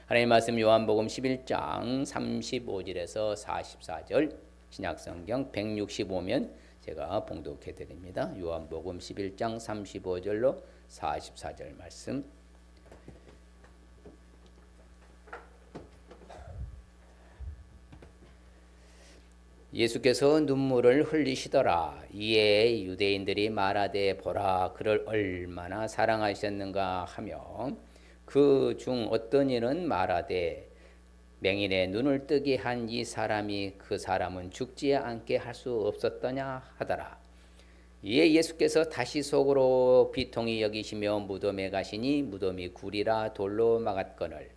하나님 말씀 요한복음 11장 35절에서 44절 신약성경 165면 제가 봉독해 드립니다. 요한복음 11장 35절로 44절 말씀. 예수께서 눈물을 흘리시더라. 이에 유대인들이 말하되 보라 그를 얼마나 사랑하셨는가 하며 그 중 어떤 이는 말하되 맹인의 눈을 뜨게 한 이 사람이 그 사람은 죽지 않게 할 수 없었더냐 하더라. 이에 예수께서 다시 속으로 비통히 여기시며 무덤에 가시니 무덤이 굴이라 돌로 막았거늘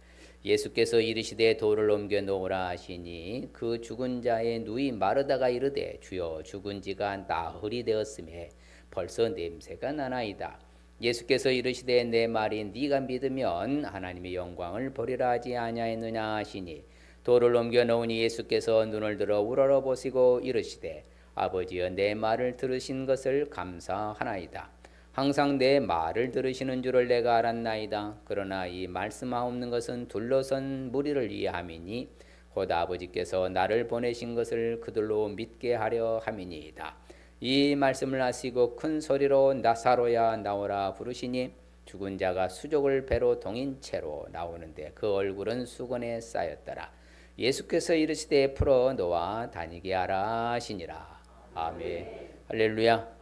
예수께서 이르시되 돌을 옮겨 놓으라 하시니 그 죽은 자의 누이 마르다가 이르되 주여 죽은 지가 나흘이 되었음에 벌써 냄새가 나나이다. 예수께서 이르시되 내 말이 네가 믿으면 하나님의 영광을 보리라 하지 아니하였느냐 하시니 돌을 옮겨 놓으니 예수께서 눈을 들어 우러러 보시고 이르시되 아버지여 내 말을 들으신 것을 감사하나이다. 항상 내 말을 들으시는 줄을 내가 알았나이다. 그러나 이 말씀하옵는 것은 둘러선 무리를 위함이니 곧 아버지께서 나를 보내신 것을 그들로 믿게 하려 함이니이다. 이 말씀을 하시고 큰 소리로 나사로야 나오라 부르시니 죽은 자가 수족을 배로 동인 채로 나오는데 그 얼굴은 수건에 쌓였더라. 예수께서 이르시되 풀어 놓아 다니게 하라 하시니라. 아멘. 할렐루야.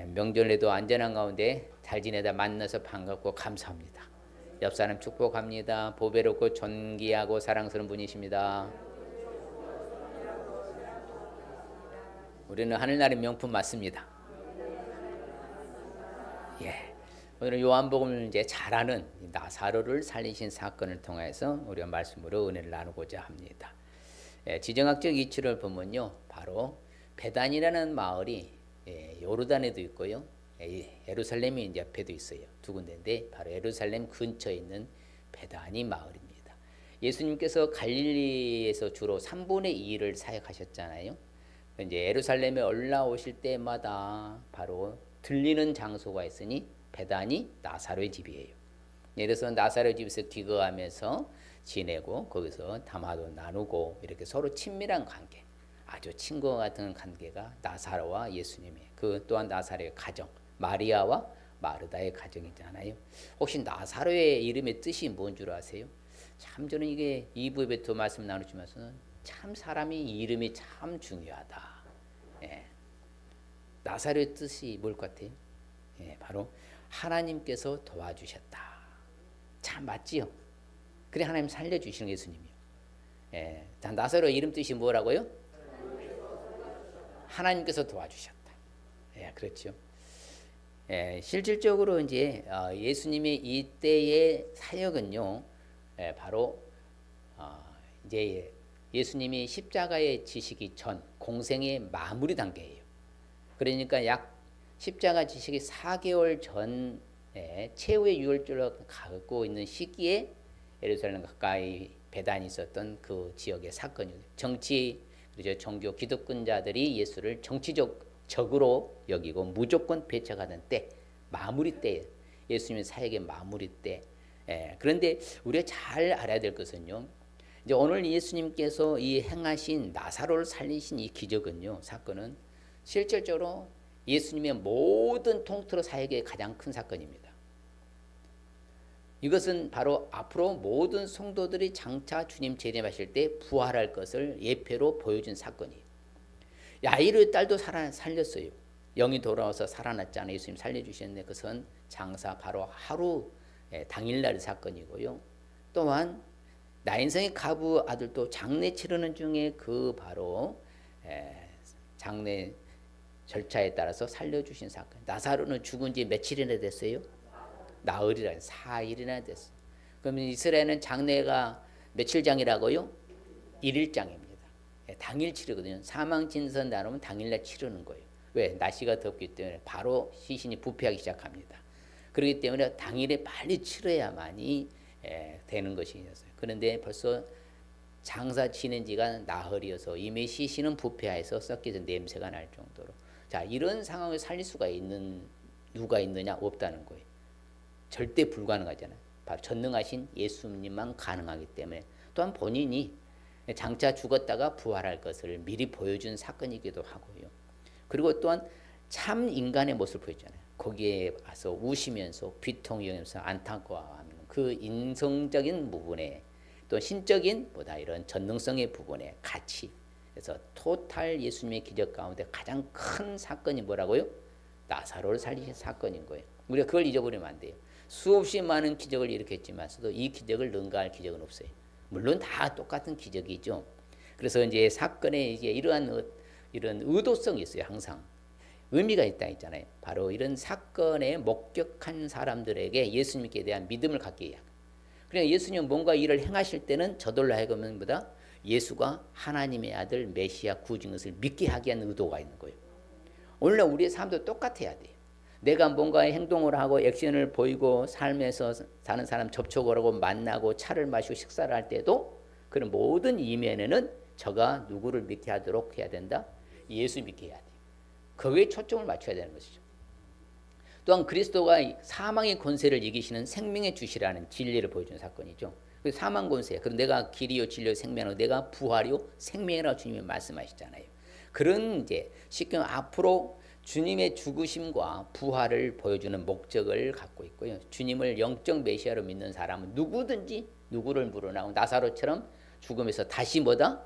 명절에도 안전한 가운데 잘 지내다 만나서 반갑고 감사합니다. 옆 사람 축복합니다. 보배롭고 존귀하고 사랑스러운 분이십니다. 우리는 하늘나라의 명품 맞습니다. 예. 오늘은 요한복음을 이제 잘 아는 나사로를 살리신 사건을 통해서 우리가 말씀으로 은혜를 나누고자 합니다. 지정학적 위치를 보면요, 바로 베단이라는 마을이 요르단에도 있고요, 예루살렘이 이제 옆에도 있어요. 두 군데인데 바로 예루살렘 근처에 있는 베다니 마을입니다. 예수님께서 갈릴리에서 주로 3분의 2를 사역하셨잖아요. 이제 예루살렘에 올라오실 때마다 바로 들리는 장소가 있으니 베다니 나사로의 집이에요. 그래서 나사로의 집에서 기거하면서 지내고 거기서 담화도 나누고 이렇게 서로 친밀한 관계, 아주 친구와 같은 관계가 나사로와 예수님의 그 또한 나사로의 가정, 마리아와 마르다의 가정이잖아요. 혹시 나사로의 이름의 뜻이 뭔 줄 아세요? 참 저는 이게 2부에 말씀 나누시면서 참 사람이 이름이 참 중요하다. 나사로의 뜻이 뭘 것 같아요? 바로 하나님께서 도와주셨다. 참 맞지요? 그래 하나님 살려주시는 예수님이요. 자, 나사로의 이름 뜻이 뭐라고요? 하나님께서 도와주셨다. 그렇죠. 실질적으로 이제 예수님의 이때의 사역은요, 바로 이제 예수님이 십자가에 지시기 전 공생의 마무리 단계예요. 그러니까 약 십자가 지시기 4개월 전에 최후의 유월절로 가고 있는 시기에 예루살렘 가까이 배단이 있었던 그 지역의 사건이에요. 정치, 그렇죠. 종교 기득권자들이 예수를 정치적 적으로 여기고 무조건 배척하는 때, 마무리 때, 예수님의 사역의 마무리 때. 그런데 우리가 잘 알아야 될 것은요, 이제 오늘 예수님께서 이 행하신 나사로를 살리신 이 기적은요, 사건은 실질적으로 예수님의 모든 통틀어 사역의 가장 큰 사건입니다. 이것은 바로 앞으로 모든 성도들이 장차 주님 재림하실 때 부활할 것을 예표로 보여준 사건이에요. 야이르의 딸도 살렸어요. 영이 돌아와서 살아났잖아요. 예수님 살려주셨는데 그것은 장사 바로 하루 당일날의 사건이고요. 또한 나인성의 가부 아들도 장례 치르는 중에 그 바로 장례 절차에 따라서 살려주신 사건. 나사로는 죽은 지 며칠이나 됐어요? 나흘이라 4일이나 됐어요. 그러면 이스라엘은 장례가 며칠장이라고요? 1일장입니다. 당일 치르거든요. 사망 진선 나누면 당일날 치르는 거예요. 왜? 날씨가 덥기 때문에 바로 시신이 부패하기 시작합니다. 그렇기 때문에 당일에 빨리 치러야만이 되는 것이었어요. 그런데 벌써 장사 지낸 지가 나흘이어서 이미 시신은 부패해서 썩기서 냄새가 날 정도로. 자, 이런 상황을 살릴 수가 있는 누가 있느냐? 없다는 거예요. 절대 불가능하잖아요. 바로 전능하신 예수님만 가능하기 때문에 또한 본인이 장차 죽었다가 부활할 것을 미리 보여준 사건이기도 하고요. 그리고 또한 참 인간의 모습을 보였잖아요. 거기에 와서 우시면서 비통하면서 안타까워하는 그 인성적인 부분에 또 신적인 보다 이런 전능성의 부분에 같이 그래서 토탈 예수님의 기적 가운데 가장 큰 사건이 뭐라고요? 나사로를 살리신 사건인 거예요. 우리가 그걸 잊어버리면 안 돼요. 수없이 많은 기적을 일으켰지만서도 이 기적을 능가할 기적은 없어요. 물론 다 똑같은 기적이죠. 그래서 이제 사건에 이제 이런 의도성이 있어요. 항상 의미가 있다 했잖아요. 바로 이런 사건에 목격한 사람들에게 예수님께 대한 믿음을 갖게 해요. 그냥 예수님 뭔가 일을 행하실 때는 저들로 하여금보다 예수가 하나님의 아들 메시아 구주인 것을 믿게 하게 하는 의도가 있는 거예요. 오늘날 우리의 삶도 똑같아야 돼요. 내가 뭔가 행동을 하고 액션을 보이고 삶에서 사는 사람 접촉을 하고 만나고 차를 마시고 식사를 할 때도 그런 모든 이면에는 저가 누구를 믿게 하도록 해야 된다? 예수 믿게 해야 돼요. 거기에 초점을 맞춰야 되는 것이죠. 또한 그리스도가 사망의 권세를 이기시는 생명의 주시라는 진리를 보여주는 사건이죠. 사망 권세, 그럼 내가 길이요 진리요 생명이요 내가 부활이요 생명이라고 주님이 말씀하시잖아요. 그런 이제 쉽게 앞으로 주님의 죽으심과 부활을 보여주는 목적을 갖고 있고요. 주님을 영적 메시아로 믿는 사람은 누구든지 누구를 물어나고 나사로처럼 죽음에서 다시 뭐다?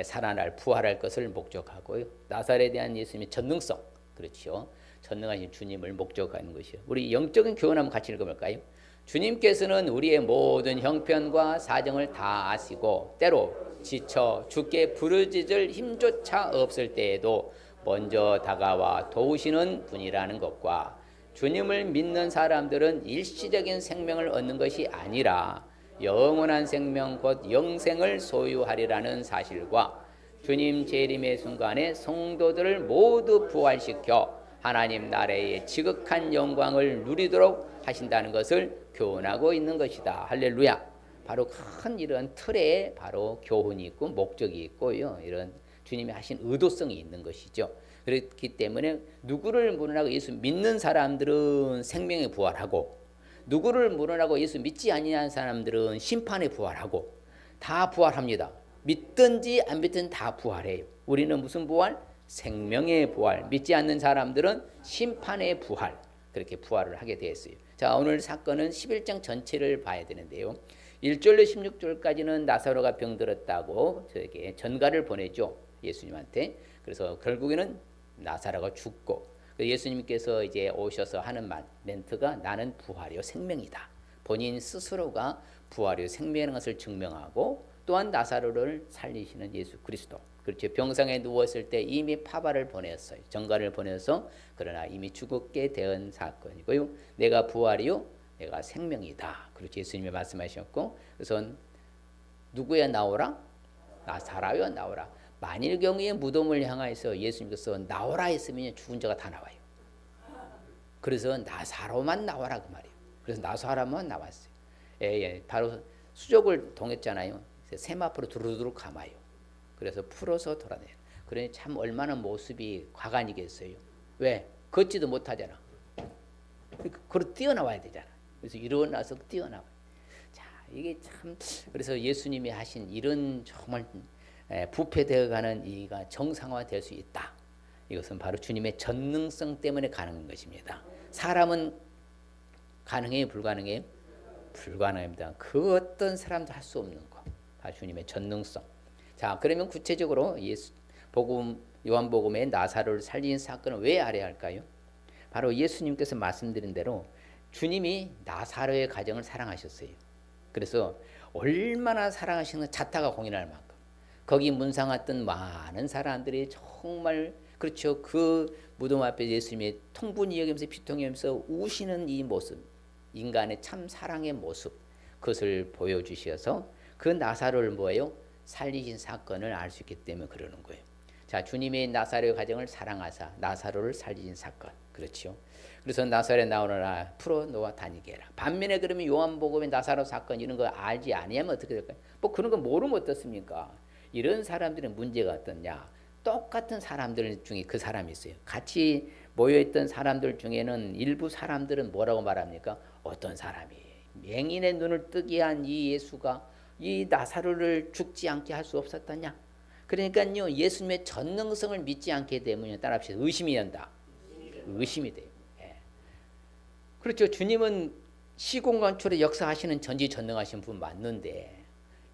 살아날 부활할 것을 목적하고요. 나사로에 대한 예수님의 전능성, 그렇죠. 전능하신 주님을 목적하는 것이요. 우리 영적인 교훈 한번 같이 읽어볼까요? 주님께서는 우리의 모든 형편과 사정을 다 아시고 때로 지쳐 죽게 부르짖을 힘조차 없을 때에도 먼저 다가와 도우시는 분이라는 것과 주님을 믿는 사람들은 일시적인 생명을 얻는 것이 아니라 영원한 생명 곧 영생을 소유하리라는 사실과 주님 재림의 순간에 성도들을 모두 부활시켜 하나님 나라의 지극한 영광을 누리도록 하신다는 것을 교훈하고 있는 것이다. 할렐루야. 바로 큰 이런 틀에 바로 교훈이 있고 목적이 있고요. 이런 주님이 하신 의도성이 있는 것이죠. 그렇기 때문에 누구를 물어나고 예수 믿는 사람들은 생명에 부활하고 누구를 물어나고 예수 믿지 아니하는 사람들은 심판에 부활하고 다 부활합니다. 믿든지 안 믿든 다 부활해요. 우리는 무슨 부활? 생명의 부활. 믿지 않는 사람들은 심판의 부활. 그렇게 부활을 하게 되었어요. 자, 오늘 사건은 11장 전체를 봐야 되는데요. 1절로 16절까지는 나사로가 병들었다고 저에게 전가를 보내죠. 예수님한테. 그래서 결국에는 나사로가 죽고 예수님께서 이제 오셔서 하는 멘트가 나는 부활이요 생명이다. 본인 스스로가 부활이요 생명이라는 것을 증명하고 또한 나사로를 살리시는 예수 그리스도. 그렇죠. 병상에 누웠을 때 이미 파바를 보냈어요. 전가를 보내서 그러나 이미 죽었게 된 사건이고요. 내가 부활이요 내가 생명이다. 그렇죠. 예수님이 말씀하셨고 그래서 누구야 나오라? 나사로야 나오라. 만일 경우에 무덤을 향하여서 예수님께서 나오라 했으면 죽은 자가 다 나와요. 그래서 나사로만 나와라 그 말이에요. 그래서 나사로만 나왔어요. 바로 수족을 동했잖아요. 세마포로 두루두루 감아요. 그래서 풀어서 돌아내요. 그러니 참 얼마나 모습이 과간이겠어요. 왜? 걷지도 못하잖아. 그걸 뛰어나와야 되잖아. 그래서 일어나서 뛰어나와. 자, 이게 참 그래서 예수님이 하신 이런 정말 부패되어가는 이가 정상화될 수 있다. 이것은 바로 주님의 전능성 때문에 가능한 것입니다. 사람은 가능해요, 불가능해요? 불가능합니다. 그 어떤 사람도 할 수 없는 거. 바로 주님의 전능성. 자, 그러면 구체적으로 요한복음의 나사로를 살린 사건을 왜 알아야 할까요? 바로 예수님께서 말씀드린 대로 주님이 나사로의 가정을 사랑하셨어요. 그래서 얼마나 사랑하시는 자타가 공인할 만큼 거기 문상 왔던 많은 사람들이 정말 그렇죠. 그 무덤 앞에 예수님의 통분이 여기면서 비통이 여기면서 우시는 이 모습, 인간의 참 사랑의 모습, 그것을 보여주셔서 그 나사로를 뭐예요? 살리신 사건을 알 수 있기 때문에 그러는 거예요. 자, 주님의 나사로의 가정을 사랑하사 나사로를 살리신 사건, 그렇죠. 그래서 나사로에 나오너라 풀어 놓아 다니게 해라. 반면에 그러면 요한복음의 나사로 사건 이런 거 알지 아니하면 어떻게 될까요? 뭐 그런 거 모르면 어떻습니까? 이런 사람들의 문제가 어떠냐? 똑같은 사람들 중에 그 사람이 있어요. 같이 모여있던 사람들 중에는 일부 사람들은 뭐라고 말합니까? 어떤 사람이 맹인의 눈을 뜨게 한 이 예수가 이 나사로를 죽지 않게 할 수 없었더냐? 그러니까요, 예수님의 전능성을 믿지 않게 되면 따라합시다. 의심이 된다. 의심이 돼요. 예. 그렇죠. 주님은 시공간초에 역사하시는 전지전능하신 분 맞는데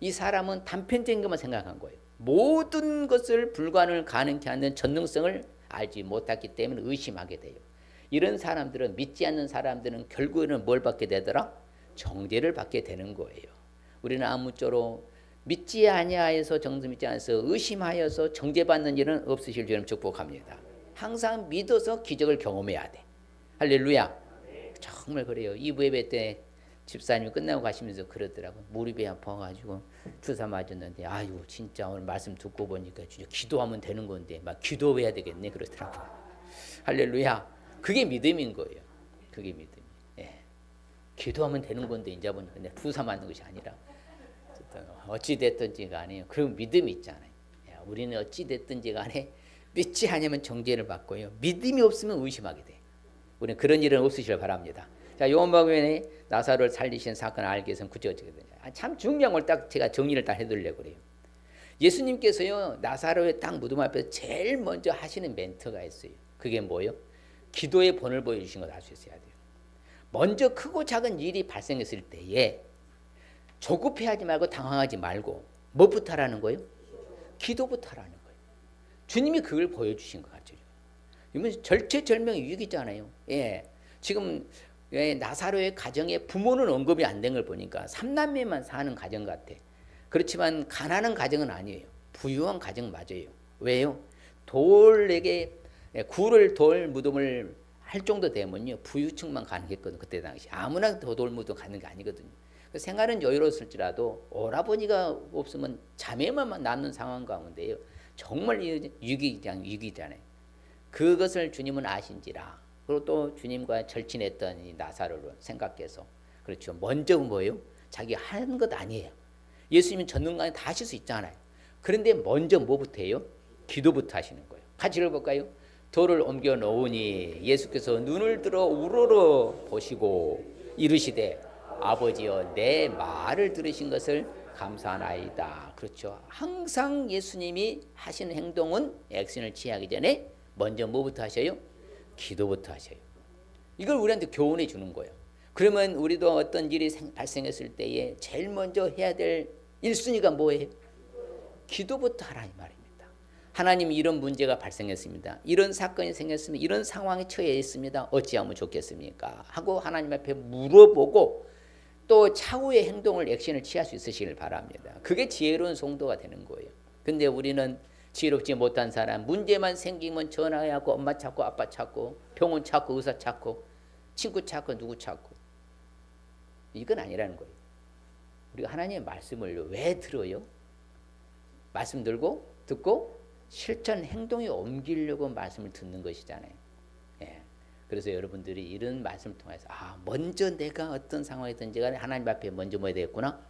이 사람은 단편적인 것만 생각한 거예요. 모든 것을 불가능을 가능케 하는 전능성을 알지 못했기 때문에 의심하게 돼요. 이런 사람들은, 믿지 않는 사람들은 결국에는 뭘 받게 되더라? 정죄를 받게 되는 거예요. 우리는 아무쪼록 믿지 아니하여서 정도 믿지 않아서 의심하여서 정죄받는 일은 없으실 줄을 축복합니다. 항상 믿어서 기적을 경험해야 돼. 할렐루야. 정말 그래요. 2부 예배 때 집사님이 끝나고 가시면서 그러더라고. 무릎이 아파가지고 주사 맞았는데 아유 진짜 오늘 말씀 듣고 보니까 진짜 기도하면 되는 건데 막 기도해야 되겠네 그러더라고. 할렐루야. 그게 믿음인 거예요. 그게 믿음. 예. 기도하면 되는 건데 이제 보니까 주사 맞는 것이 아니라 어찌 됐든지 간에 그런 믿음이 있잖아요. 예. 우리는 어찌 됐든지 간에 믿지 않으면 정죄를 받고요. 믿음이 없으면 의심하게 돼. 우리는 그런 일은 없으시길 바랍니다. 자, 요한복음에 나사로를 살리신 사건을 알기 위해서는 구체가 어떻게 되냐. 참 중요한 걸 딱 제가 정리를 딱 해드리려고 그래요. 예수님께서요, 나사로의 딱 무덤 앞에서 제일 먼저 하시는 멘트가 있어요. 그게 뭐예요? 기도의 본을 보여주신 걸 알 수 있어야 돼요. 먼저 크고 작은 일이 발생했을 때에 조급해하지 말고 당황하지 말고 뭐부터 하라는 거예요? 기도부터 하라는 거예요. 주님이 그걸 보여주신 것 같죠. 이건 절체절명의 위기잖아요. 예. 지금 나사로의 가정에 부모는 언급이 안 된 걸 보니까 3남매만 사는 가정 같아. 그렇지만 가난한 가정은 아니에요. 부유한 가정 맞아요. 왜요? 돌에게 굴을 돌 무덤을 할 정도 되면요 부유층만 가능했거든. 그때 당시 아무나 돌 무덤 가는 게 아니거든요. 생활은 여유로웠을지라도 오라버니가 없으면 자매만 남는 상황 가운데요 정말 위기잖아요. 그것을 주님은 아신지라. 그리고 또 주님과 절친했던 이 나사로를 생각해서 그렇죠. 먼저 뭐예요? 자기 하는 것 아니에요. 예수님은 전능간에 다 하실 수 있잖아요. 그런데 먼저 뭐부터 해요? 기도부터 하시는 거예요. 같이 읽어볼까요? 돌을 옮겨 놓으니 예수께서 눈을 들어 우러러 보시고 이르시되 아버지여 내 말을 들으신 것을 감사하나이다. 그렇죠. 항상 예수님이 하시는 행동은 액션을 취하기 전에 먼저 뭐부터 하셔요? 기도부터 하셔요. 이걸 우리한테 교훈해 주는 거예요. 그러면 우리도 어떤 일이 발생했을 때에 제일 먼저 해야 될 1순위가 뭐예요? 기도부터 하라 이 말입니다. 하나님이 이런 문제가 발생했습니다. 이런 사건이 생겼습니다. 이런 상황에 처해 있습니다. 어찌하면 좋겠습니까? 하고 하나님 앞에 물어보고 또 차후의 행동을 액션을 취할 수 있으시길 바랍니다. 그게 지혜로운 성도가 되는 거예요. 근데 우리는 지혜롭지 못한 사람, 문제만 생기면 전화해갖고 엄마 찾고 아빠 찾고 병원 찾고 의사 찾고 친구 찾고 누구 찾고 이건 아니라는 거예요. 우리가 하나님의 말씀을 왜 들어요? 말씀 듣고 실천 행동에 옮기려고 말씀을 듣는 것이잖아요. 예. 그래서 여러분들이 이런 말씀을 통해서 먼저 내가 어떤 상황이든지 간에 하나님 앞에 먼저 뭐 해야 되겠구나?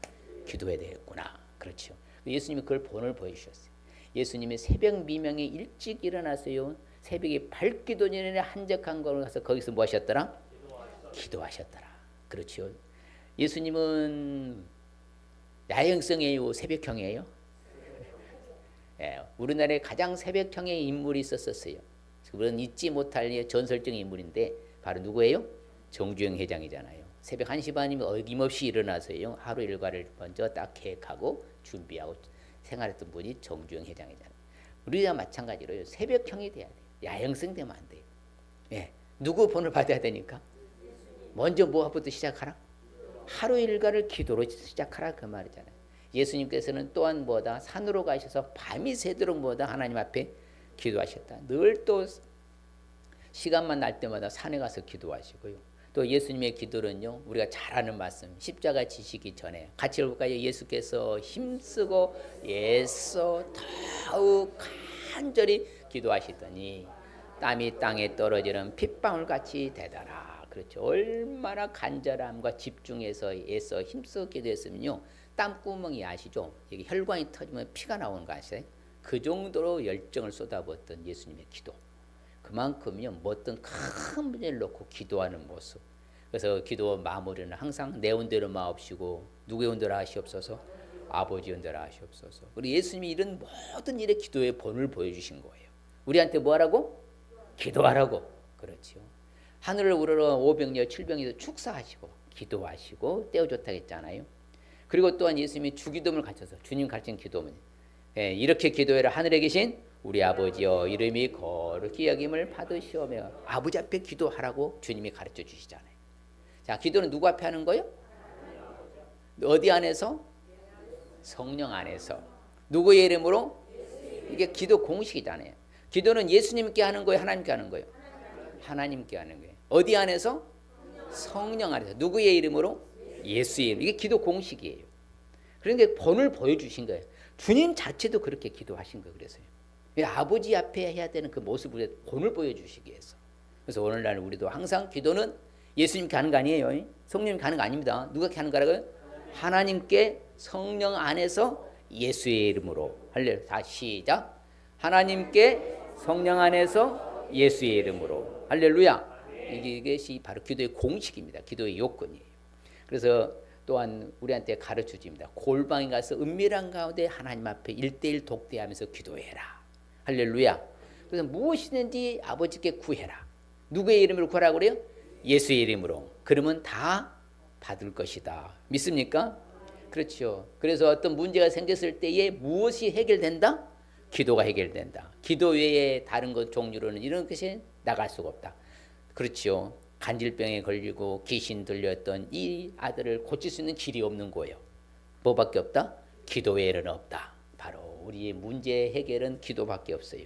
기도해야 되겠구나. 그렇죠. 예수님이 그걸 본을 보여주셨어요. 예수님이 새벽 미명에 일찍 일어나서요. 새벽에 밝기도 전에 한적한 곳을 가서 거기서 뭐 하셨더라? 기도하셨더라. 그렇죠. 예수님은 야행성이에요? 새벽형이에요? 예, 우리나라에 가장 새벽형의 인물이 있었어요. 그건 잊지 못할 전설적인 인물인데 바로 누구예요? 정주영 회장이잖아요. 새벽 1시 반이면 어김없이 일어나서요. 하루 일과를 먼저 딱 계획하고 준비하고 생활했던 분이 정주영 회장이잖아요. 우리가 마찬가지로요. 새벽형이 돼야 돼요. 야영성 되면 안 돼요. 예, 누구 본을 받아야 되니까? 먼저 뭐부터 시작하라? 하루 일과를 기도로 시작하라 그 말이잖아요. 예수님께서는 또한 뭐다? 산으로 가셔서 밤이 새도록 뭐다? 하나님 앞에 기도하셨다. 늘 또 시간만 날 때마다 산에 가서 기도하시고요. 또 예수님의 기도는요. 우리가 잘 아는 말씀. 십자가 지시기 전에 같이 읽을까요? 예수께서 힘쓰고 애써 더욱 간절히 기도하시더니 땀이 땅에 떨어지는 핏방울같이 되더라. 그렇죠. 얼마나 간절함과 집중해서 애써 힘써 기도했으면요. 땀구멍이 아시죠? 여기 혈관이 터지면 피가 나오는 거 아시죠? 그 정도로 열정을 쏟아부었던 예수님의 기도. 그만큼요 어떤 큰 문제를 놓고 기도하는 모습. 그래서 기도 마무리는 항상 내 온대로 마옵시고 누구의 온대로 하시옵소서? 아버지 온대로 하시옵소서. 그리고 예수님이 이런 모든 일에 기도의 본을 보여주신 거예요. 우리한테 뭐 하라고? 기도하라고. 그렇지요. 하늘을 우러러 오병이어 칠병이어 축사하시고 기도하시고 떼어줬다 했잖아요. 그리고 또한 예수님이 주기도문을 가르쳐서 주님 가르친 기도문, 이렇게 기도해라. 하늘에 계신 우리 아버지여 이름이 거룩히 여김을 받으시오며. 아버지 앞에 기도하라고 주님이 가르쳐 주시잖아요. 자, 기도는 누구 앞에 하는 거예요? 어디 안에서? 성령 안에서. 누구의 이름으로? 이게 기도 공식이잖아요. 기도는 예수님께 하는 거예요, 하나님께 하는 거예요? 하나님께 하는 거예요. 어디 안에서? 성령 안에서. 누구의 이름으로? 예수의 이름. 이게 기도 공식이에요. 그러니까 본을 보여주신 거예요. 주님 자체도 그렇게 기도하신 거예요. 그래서요. 아버지 앞에 해야 되는 그 모습을 본을 보여주시기 위해서. 그래서 오늘날 우리도 항상 기도는 예수님께 하는 거 아니에요. 성령님께 하는 거 아닙니다. 누가 하는 거라고요? 하나님께 성령 안에서 예수의 이름으로. 할렐루야. 다 시작. 하나님께 성령 안에서 예수의 이름으로. 할렐루야. 이것이 바로 기도의 공식입니다. 기도의 요건이에요. 그래서 또한 우리한테 가르쳐 줍니다. 골방에 가서 은밀한 가운데 하나님 앞에 1:1 독대하면서 기도해라. 할렐루야. 그래서 무엇이든지 아버지께 구해라. 누구의 이름으로 구하라고 그래요? 예수의 이름으로. 그러면 다 받을 것이다. 믿습니까? 그렇죠. 그래서 어떤 문제가 생겼을 때에 무엇이 해결된다? 기도가 해결된다. 기도 외에 다른 것 종류로는 이런 것이 나갈 수가 없다. 그렇죠. 간질병에 걸리고 귀신 들렸던 이 아들을 고칠 수 있는 길이 없는 거예요. 뭐밖에 없다? 기도 외에는 없다. 바로 우리의 문제 해결은 기도밖에 없어요.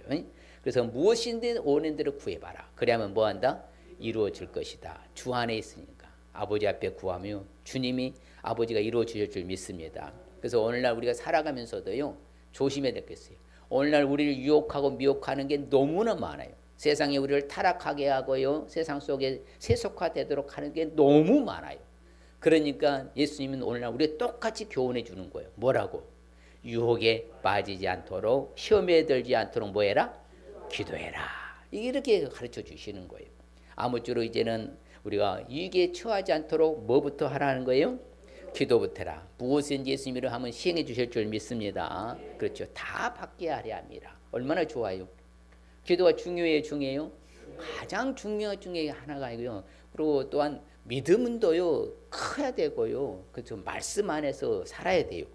그래서 무엇인데 원하는 대로 구해봐라. 그래야만 뭐한다? 이루어질 것이다. 주 안에 있으니까. 아버지 앞에 구하며 주님이 아버지가 이루어 주실 줄 믿습니다. 그래서 오늘날 우리가 살아가면서도요, 조심해야 되겠어요. 오늘날 우리를 유혹하고 미혹하는 게 너무나 많아요. 세상에 우리를 타락하게 하고요, 세상 속에 세속화되도록 하는 게 너무 많아요. 그러니까 예수님은 오늘날 우리가 똑같이 교훈해 주는 거예요. 뭐라고? 유혹에 빠지지 않도록, 시험에 들지 않도록 뭐 해라? 기도해라. 이렇게 가르쳐 주시는 거예요. 아무쪼록 이제는 우리가 위기에 처하지 않도록 뭐부터 하라는 거예요? 기도부터 해라. 무엇인지 예수님으로 하면 시행해 주실 줄 믿습니다. 그렇죠. 다 받게 하려 합니다. 얼마나 좋아요. 기도가 중요해요? 가장 중요한 중에 하나가요. 그리고 또한 믿음은도요, 커야 되고요. 그렇죠. 말씀 안에서 살아야 돼요.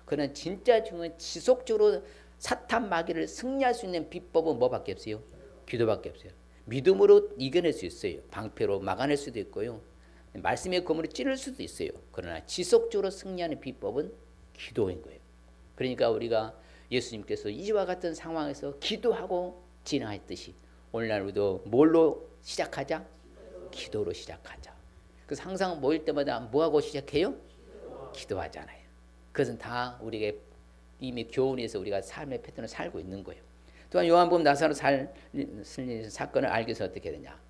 그는 진짜 중요한 지속적으로 사탄 마귀를 승리할 수 있는 비법은 뭐밖에 없어요? 기도밖에 없어요. 믿음으로 이겨낼 수 있어요. 방패로 막아낼 수도 있고요. 말씀의 검으로 찌를 수도 있어요. 그러나 지속적으로 승리하는 비법은 기도인 거예요. 그러니까 우리가 예수님께서 이와 같은 상황에서 기도하고 진화했듯이 오늘날 우리도 뭘로 시작하자? 기도로 시작하자. 그래서 항상 모일 때마다 뭐하고 시작해요? 기도하잖아요. 그것은 다 우리에게 이미 교훈에서 우리가 삶의 패턴을 살고 있는 거예요. 또한 요한복음 나사로 살린 사건을 알기 위해서 어떻게 되냐?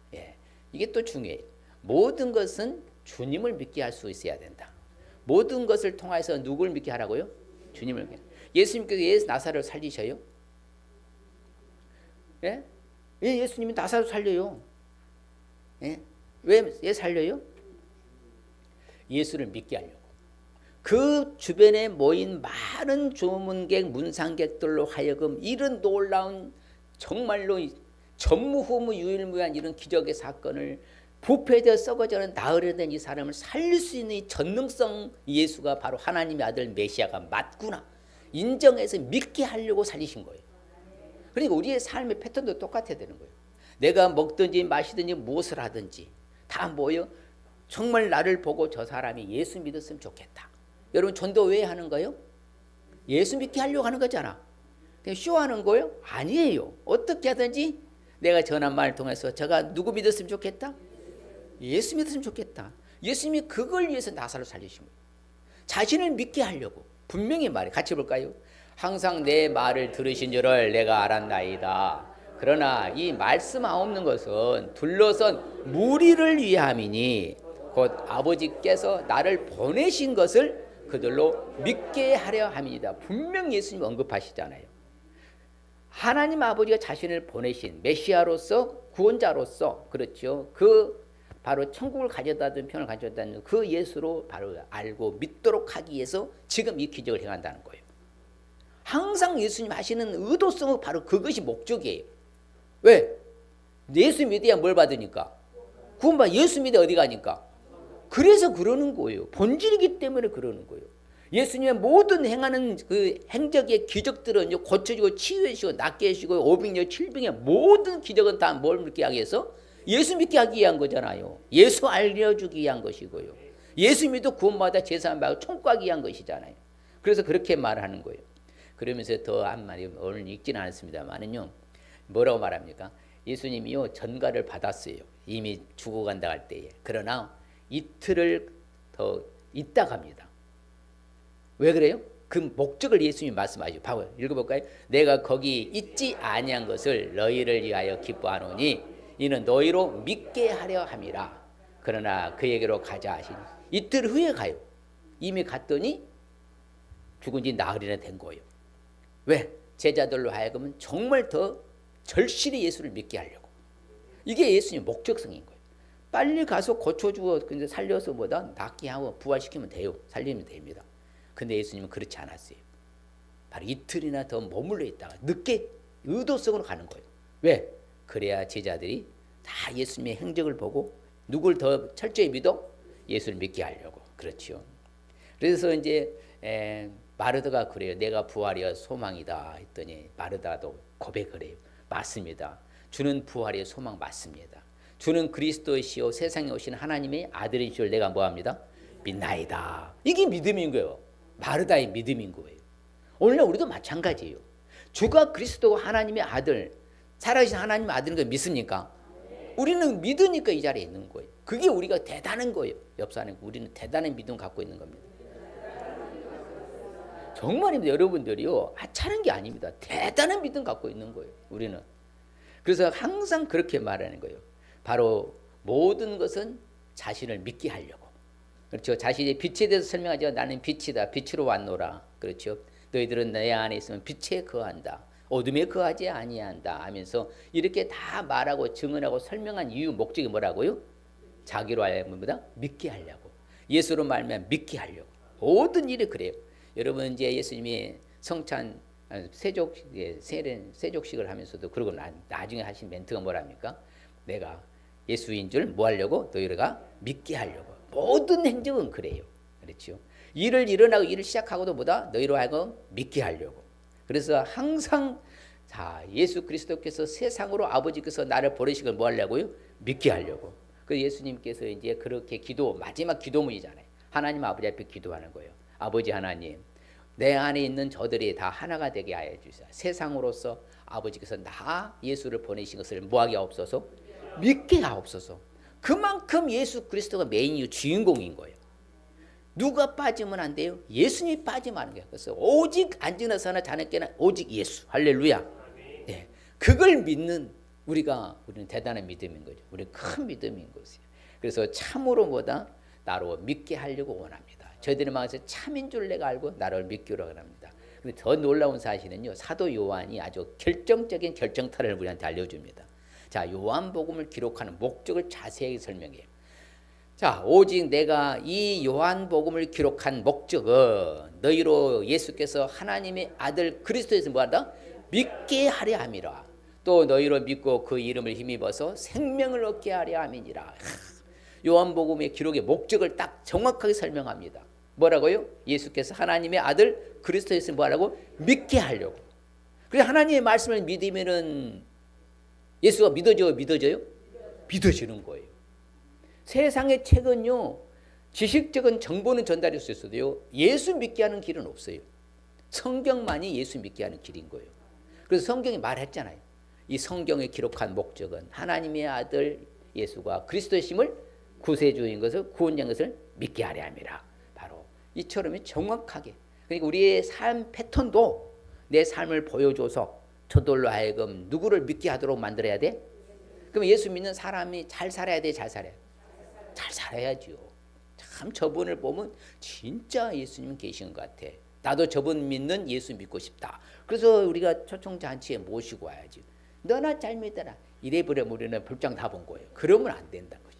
이게 또 중요해요. 모든 것은 주님을 믿게 할 수 있어야 된다. 모든 것을 통해서 누구를 믿게 하라고요? 주님을 믿게. 예수님께서 나사로를 살리셔요? 예? 왜 예수님이 나사로 살려요? 왜 살려요? 예수를 믿게 하려고. 그 주변에 모인 많은 조문객, 문상객들로 하여금 이런 놀라운 정말로 전무후무 유일무이한 이런 기적의 사건을 부패되어 썩어져는 나으려 된 이 사람을 살릴 수 있는 이 전능성 예수가 바로 하나님의 아들 메시아가 맞구나 인정해서 믿게 하려고 살리신 거예요. 그러니까 우리의 삶의 패턴도 똑같아야 되는 거예요. 내가 먹든지 마시든지 무엇을 하든지 다 뭐예요? 정말 나를 보고 저 사람이 예수 믿었으면 좋겠다. 여러분 전도 왜 하는 거예요? 예수 믿게 하려고 하는 거잖아. 그냥 쇼하는 거예요? 아니에요. 어떻게 하든지 내가 전한 말을 통해서 제가 누구 믿었으면 좋겠다? 예수 믿었으면 좋겠다. 예수님이 그걸 위해서 나사로 살리신 거예요. 자신을 믿게 하려고. 분명히 말해. 같이 볼까요? 항상 내 말을 들으신 줄을 내가 알았나이다. 그러나 이 말씀 없는 것은 둘러선 무리를 위함이니 곧 아버지께서 나를 보내신 것을 그들로 믿게 하려 함이다. 분명히 예수님 언급하시잖아요. 하나님 아버지가 자신을 보내신 메시아로서 구원자로서 그렇죠. 그 바로 천국을 가져다 준 평을 가져다 준 그 예수로 바로 알고 믿도록 하기 위해서 지금 이 기적을 행한다는 거예요. 항상 예수님 하시는 의도성은 바로 그것이 목적이에요. 왜? 예수 믿어야 뭘 받으니까? 구원받아. 예수 믿어 어디 가니까? 그래서 그러는 거예요. 본질이기 때문에 그러는 거예요. 예수님의 모든 행하는 그 행적의 기적들은 고쳐주고 치유해주고 낫게 해주고 500년 700년 모든 기적은 다 뭘 믿게 하기 위해서? 예수 믿게 하기 위한 거잖아요. 예수 알려주기 위한 것이고요. 예수 믿어 구원받아 제사함 받고 천국 가기 위한 것이잖아요. 그래서 그렇게 말하는 거예요. 그러면서 더 한마디 오늘 읽지는 않았습니다만은요. 뭐라고 말합니까? 예수님이요 전가를 받았어요. 이미 죽어간다 할 때에. 그러나 이틀을 더 있다 갑니다. 왜 그래요? 그 목적을 예수님이 말씀하시죠. 봐봐요. 읽어볼까요? 내가 거기 있지 아니한 것을 너희를 위하여 기뻐하노니 이는 너희로 믿게 하려 함이라. 그러나 그에게로 가자 하시니 이틀 후에 가요. 이미 갔더니 죽은 지 나흘이나 된 거예요. 왜? 제자들로 하여금은 정말 더 절실히 예수를 믿게 하려고. 이게 예수님의 목적성인 거예요. 빨리 가서 고쳐주고 살려서 보다 낫게 하고 부활시키면 돼요. 살리면 됩니다. 근데 예수님은 그렇지 않았어요. 바로 이틀이나 더 머물러 있다가 늦게 의도성으로 가는 거예요. 왜? 그래야 제자들이 다 예수님의 행적을 보고 누굴 더 철저히 믿어? 예수를 믿게 하려고. 그렇죠. 그래서 이제 마르다가 그래요. 내가 부활이여 소망이다 했더니 마르다도 고백을 해요. 맞습니다. 주는 부활이여 소망 맞습니다. 주는 그리스도이시오 세상에 오신 하나님의 아들인 줄 내가 뭐합니다? 믿나이다. 이게 믿음인 거예요. 마르다의 믿음인 거예요. 오늘날 우리도 마찬가지예요. 주가 그리스도 하나님의 아들, 살아계신 하나님의 아들인 걸 믿습니까? 우리는 믿으니까 이 자리에 있는 거예요. 그게 우리가 대단한 거예요. 옆사람 우리는 대단한 믿음 갖고 있는 겁니다. 정말입니다. 여러분들이요 하찮은 게 아닙니다. 대단한 믿음 갖고 있는 거예요. 우리는. 그래서 항상 그렇게 말하는 거예요. 바로 모든 것은 자신을 믿게 하려고. 그렇죠. 자신의 빛에 대해서 설명하죠. 나는 빛이다. 빛으로 왔노라. 그렇죠. 너희들은 내 안에 있으면 빛에 거한다. 어둠에 거하지 아니한다 하면서 이렇게 다 말하고 증언하고 설명한 이유 목적이 뭐라고요? 자기로 알면 믿게 하려고. 예수로 말하면 믿게 하려고. 모든 일이 그래요. 여러분 이제 예수님이 성찬 세족식을 하면서도 그러고 나중에 하신 멘트가 뭐랍니까? 내가 예수인 줄 뭐 하려고? 너희가 믿게 하려고. 모든 행적은 그래요. 그렇죠. 일을 일어나고 일을 시작하고도 뭐다? 너희로 하여금 믿게 하려고. 그래서 항상 자 예수 그리스도께서 세상으로 아버지께서 나를 보내신 걸 뭐 하려고요? 믿게 하려고. 그래서 예수님께서 이제 그렇게 기도 마지막 기도문이잖아요. 하나님 아버지 앞에 기도하는 거예요. 아버지 하나님, 내 안에 있는 저들이 다 하나가 되게 하여 주시옵소서. 세상으로서 아버지께서 나 예수를 보내신 것을 뭐하게 하옵소서? 믿게 하옵소서. 그만큼 예수 그리스도가 메인이고 주인공인 거예요. 누가 빠지면 안 돼요? 예수님이 빠지면 안 돼요. 그래서 오직 안전하서나 자네께는 오직 예수. 할렐루야. 네. 그걸 믿는 우리는 대단한 믿음인 거죠. 우리는 큰 믿음인 것이에요. 그래서 참으로 뭐다? 나로 믿게 하려고 원합니다. 저희들의 마음에서 참인 줄 내가 알고 나를 믿기로 합니다. 근데 더 놀라운 사실은요. 사도 요한이 아주 결정적인 결정타를 우리한테 알려줍니다. 자, 요한복음을 기록하는 목적을 자세히 설명해요. 자, 오직 내가 이 요한복음을 기록한 목적은 너희로 예수께서 하나님의 아들 그리스도에서 뭐한다? 믿게 하려 함이라. 또 너희로 믿고 그 이름을 힘입어서 생명을 얻게 하려 함이니라. 요한복음의 기록의 목적을 딱 정확하게 설명합니다. 뭐라고요? 예수께서 하나님의 아들 그리스도에서 뭐하라고? 믿게 하려고. 그래서 하나님의 말씀을 믿으면은 예수가 믿어져요? 믿어지는 거예요. 세상의 책은요, 지식적인 정보는 전달할 수 있어도요, 예수 믿게 하는 길은 없어요. 성경만이 예수 믿게 하는 길인 거예요. 그래서 성경이 말했잖아요. 이 성경에 기록한 목적은 하나님의 아들 예수가 그리스도의 심을 구세주인 것을 구원자인 것을 믿게 하려 함이라. 바로 이처럼 정확하게. 그러니까 우리의 삶 패턴도 내 삶을 보여줘서 저들로 하여금 누구를 믿게 하도록 만들어야 돼? 그럼 예수 믿는 사람이 잘 살아야 돼? 잘 살아야 돼? 잘 살아야죠. 참 저분을 보면 진짜 예수님 계신 것 같아. 나도 저분 믿는 예수 믿고 싶다. 그래서 우리가 초청잔치에 모시고 와야지. 너나 잘 믿어라. 이래버리면 우리는 불장 다 본 거예요. 그러면 안 된다는 거지.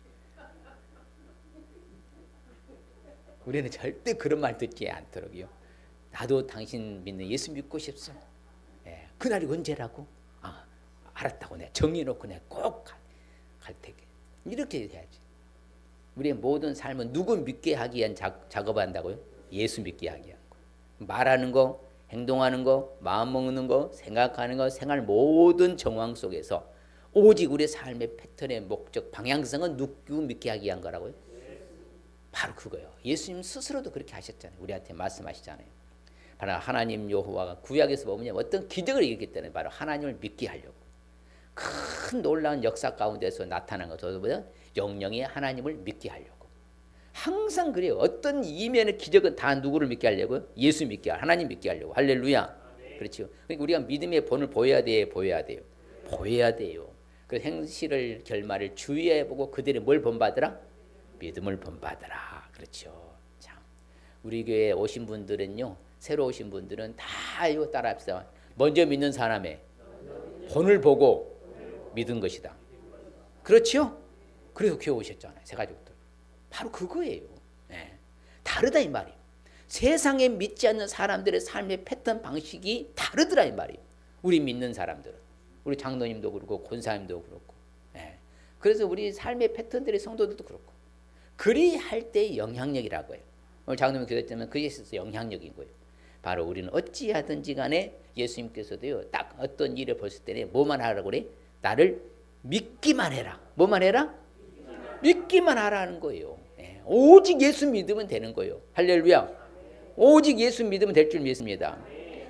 우리는 절대 그런 말 듣지 않도록요. 나도 당신 믿는 예수 믿고 싶소. 예, 그날이 언제라고? 아, 알았다고 내가 정해놓고 내가 꼭 갈 테게. 이렇게 해야지. 우리의 모든 삶은 누구 믿게 하기 위한 작업한다고요? 예수 믿게 하기 위한 거. 말하는 거, 행동하는 거, 마음 먹는 거, 생각하는 거, 생활 모든 정황 속에서 오직 우리의 삶의 패턴의 목적, 방향성은 누구 믿게 하기 위한 거라고요? 바로 그거예요. 예수님 스스로도 그렇게 하셨잖아요. 우리한테 말씀하시잖아요. 바로 하나님 여호와가 구약에서 보면 어떤 기적을 일으켰다는 바로 하나님을 믿게 하려고. 큰 놀라운 역사 가운데서 나타난 것보다 영영이 하나님을 믿게 하려고. 항상 그래요. 어떤 이면의 기적은 다 누구를 믿게 하려고요? 예수 믿게 하려고. 하나님 믿게 하려고. 할렐루야. 그렇죠. 그러니까 우리가 믿음의 본을 보여야 돼요. 보여야 돼요. 보여야 돼요. 그 행실을 결말을 주의해 보고 그들이 뭘 본받으라? 믿음을 본받으라. 그렇죠. 참, 우리 교회에 오신 분들은요, 새로 오신 분들은 다 이거 따라합시다. 먼저 믿는 사람의 본을 보고 믿은 것이다. 그렇죠? 그래서 교회 오셨잖아요. 새 가족들. 바로 그거예요. 네. 다르다 이 말이에요. 세상에 믿지 않는 사람들의 삶의 패턴 방식이 다르더라 이 말이에요. 우리 믿는 사람들은. 우리 장로님도 그렇고 권사님도 그렇고. 네. 그래서 우리 삶의 패턴들의 성도들도 그렇고. 그리 할 때 영향력이라고 해요. 오늘 장로님 그랬다면 그게 있어서 영향력인 거예요. 바로 우리는 어찌하든지 간에 예수님께서도요, 딱 어떤 일을 봤을 때는 뭐만 하라고 그래? 나를 믿기만 해라. 뭐만 해라? 믿기만 하라는 거예요. 네. 오직 예수 믿으면 되는 거예요. 할렐루야. 오직 예수 믿으면 될 줄 믿습니다.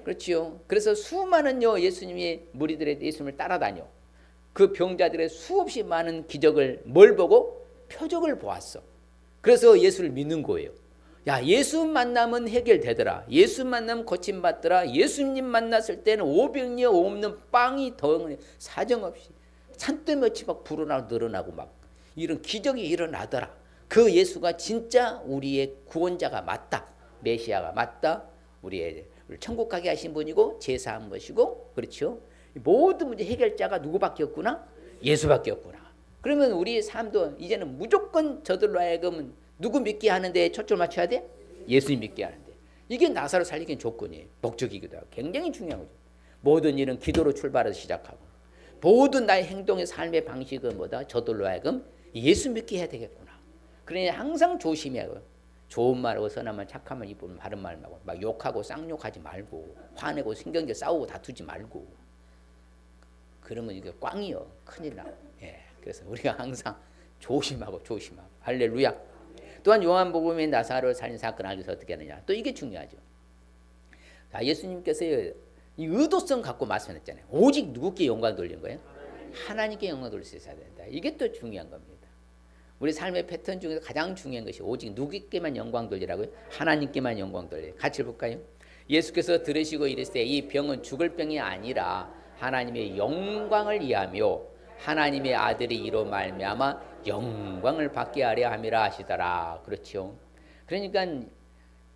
그렇지요. 그래서 수많은요 예수님의 무리들의 예수님을 따라다녀. 그 병자들의 수없이 많은 기적을 뭘 보고? 표적을 보았어. 그래서 예수를 믿는 거예요. 야, 예수 만나면 해결되더라. 예수 만나면 고침받더라. 예수님 만났을 때는 500여 없는 빵이 더 사정없이 산더미같이 막 불어나고 늘어나고 막 이런 기적이 일어나더라. 그 예수가 진짜 우리의 구원자가 맞다. 메시아가 맞다. 우리의 천국 가게 하신 분이고 제사한 것이고, 그렇죠. 모든 문제 해결자가 누구밖에 없구나? 예수밖에 없구나. 그러면 우리의 삶도 이제는 무조건 저들로 하여금 누구 믿게 하는데 초점 맞춰야 돼? 예수님 믿게 하는데. 이게 나사로 살리기엔 조건이에요. 목적이기도 하고 굉장히 중요한 거죠. 모든 일은 기도로 출발해서 시작하고 모든 나의 행동의 삶의 방식은 뭐다? 저들로 하여금 예수 믿게 해야 되겠구나. 그러니 항상 조심해야 해요. 좋은 말하고 선한 말, 착한 말, 이쁜 바른 말 말고 막 욕하고 쌍욕하지 말고 화내고 신경질 싸우고 다투지 말고. 그러면 이게 꽝이요. 큰일 나. 예. 그래서 우리가 항상 조심하고 할렐루야. 또한 요한복음의 나사로를 살린 사건을 알기 위해서 어떻게 하느냐. 또 이게 중요하죠. 자, 예수님께서 이 의도성 갖고 말씀했잖아요. 오직 누구께 영광 돌린 거예요? 하나님께 영광 돌릴 수 있어야 된다. 이게 또 중요한 겁니다. 우리 삶의 패턴 중에서 가장 중요한 것이 오직 누구께만 영광 돌리라고요? 하나님께만 영광 돌려. 같이 볼까요? 예수께서 들으시고 이르시되 이 병은 죽을 병이 아니라 하나님의 영광을 위하며 하나님의 아들이 이로 말미암아 영광을 받게 하려 함이라 하시더라. 그렇죠. 그러니까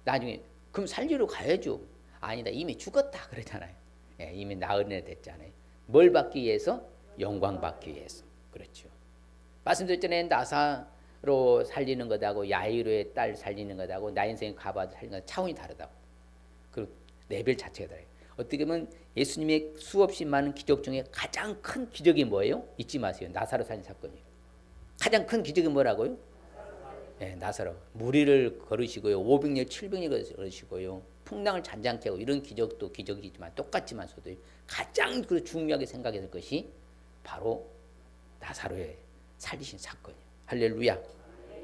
나중에 그럼 살리러 가야죠. 아니다, 이미 죽었다 그러잖아요. 예, 이미 나으리 됐잖아요. 뭘 받기 위해서? 영광 받기 위해서. 그렇죠. 말씀드렸잖아요. 나사로 살리는 것하고 야이로의 딸 살리는 것하고 나 인생의 가바도 살리는 것 차원이 다르다고. 그리고 레벨 자체가 다르요. 어떻게 보면 예수님의 수없이 많은 기적 중에 가장 큰 기적이 뭐예요? 잊지 마세요. 나사로 살린 사건이에요. 가장 큰 기적이 뭐라고요? 네, 나사로 무리를 걸으시고요, 500년 700년 걸으시고요, 풍랑을 잔잔케 하고 이런 기적도 기적이지만 똑같지만서도 가장 그 중요하게 생각해야 될 것이 바로 나사로의 살리신 사건이에요. 할렐루야.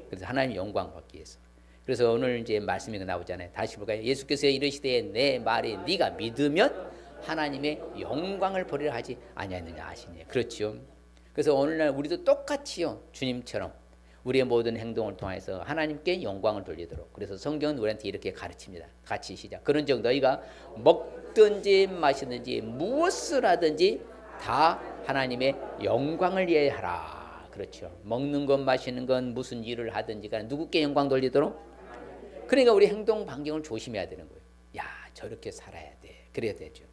그래서 하나님 영광 받기 위해서. 그래서 오늘 이제 말씀이 나오잖아요. 다시 볼까요? 예수께서 이르시되 내 말이 네가 믿으면 하나님의 영광을 보리라 하지 아니하느냐 하시니. 그렇죠. 그래서 오늘날 우리도 똑같이요, 주님처럼 우리의 모든 행동을 통해서 하나님께 영광을 돌리도록. 그래서 성경은 우리한테 이렇게 가르칩니다. 같이 시작. 그런즉 너희가 먹든지 마시든지 무엇을 하든지 다 하나님의 영광을 위해 하라. 그렇죠. 먹는 것 마시는 건 무슨 일을 하든지 간에 누구께 영광 돌리도록? 그러니까 우리 행동 반경을 조심해야 되는 거예요. 야, 저렇게 살아야 돼. 그래야 되죠.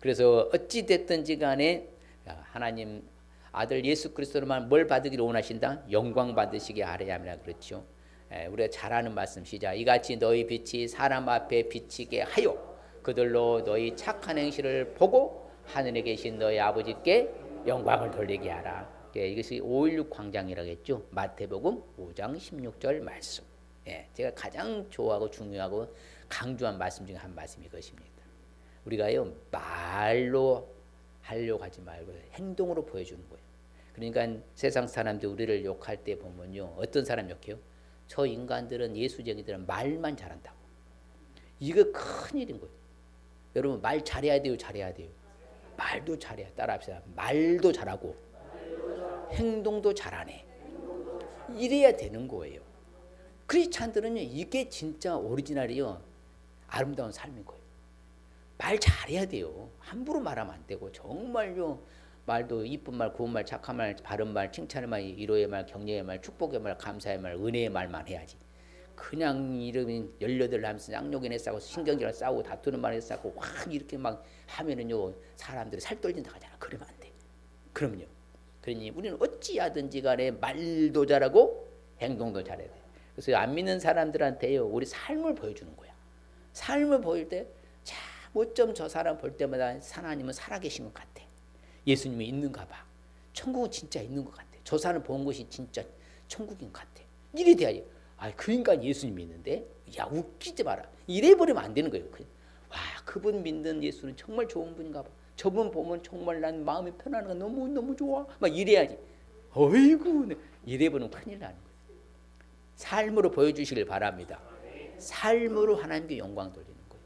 그래서 어찌 됐든지 간에 하나님 아들 예수 그리스도로만 뭘 받으기를 원하신다? 영광 받으시게 하려 함이라. 그렇죠. 우리가 잘 아는 말씀 시작. 이같이 너희 빛이 사람 앞에 비치게 하여 그들로 너희 착한 행실을 보고 하늘에 계신 너희 아버지께 영광을 돌리게 하라. 이것이 5.16 광장이라고 했죠. 마태복음 5장 16절 말씀. 제가 가장 좋아하고 중요하고 강조한 말씀 중에 한 말씀이 이것입니다. 우리가요 말로 하려고 하지 말고 행동으로 보여주는 거예요. 그러니까 세상 사람들 우리를 욕할 때 보면요, 어떤 사람 욕해요? 저 인간들은 예수쟁이들은 말만 잘한다고. 이거 큰일인 거예요. 여러분 말 잘해야 돼요, 잘해야 돼요. 말도 잘해야 따라합시다. 말도 잘하고 행동도 잘하네. 이래야 되는 거예요. 크리스찬들은요 이게 진짜 오리지널이요 아름다운 삶인 거예요. 말 잘해야 돼요. 함부로 말하면 안 되고 정말요 말도 이쁜 말, 고운 말, 착한 말, 바른 말, 칭찬의 말, 위로의 말, 격려의 말, 축복의 말, 감사의 말, 은혜의 말만 해야지. 그냥 이름이 18 하면서 양욕인에 싸우고 신경질에 싸우고 다투는 말에 싸우고 확 이렇게 막 하면은요 사람들이 살 떨린다 하잖아. 그러면 안 돼. 그럼요. 그러니 우리는 어찌하든지 간에 말도 잘하고 행동도 잘해야 돼. 그래서 안 믿는 사람들한테요 우리 삶을 보여주는 거야. 삶을 보일 때 자, 어쩜 저 사람 볼 때마다 하나님은 살아계신 것 같아. 예수님이 있는가 봐. 천국은 진짜 있는 것 같아. 저 사람 본 것이 진짜 천국인 것 같아. 이래 돼야지. 아, 그 인간 예수님이 있는데? 야, 웃기지 마라. 이래 버리면 안 되는 거예요. 와, 그분 믿는 예수는 정말 좋은 분인가 봐. 저분 보면 정말 난 마음이 편안한 거 너무 좋아. 막 이래야지. 어이구, 이래 버리면 큰일 나는 거예요. 삶으로 보여주시길 바랍니다. 삶으로 하나님께 영광 돌리는 거예요.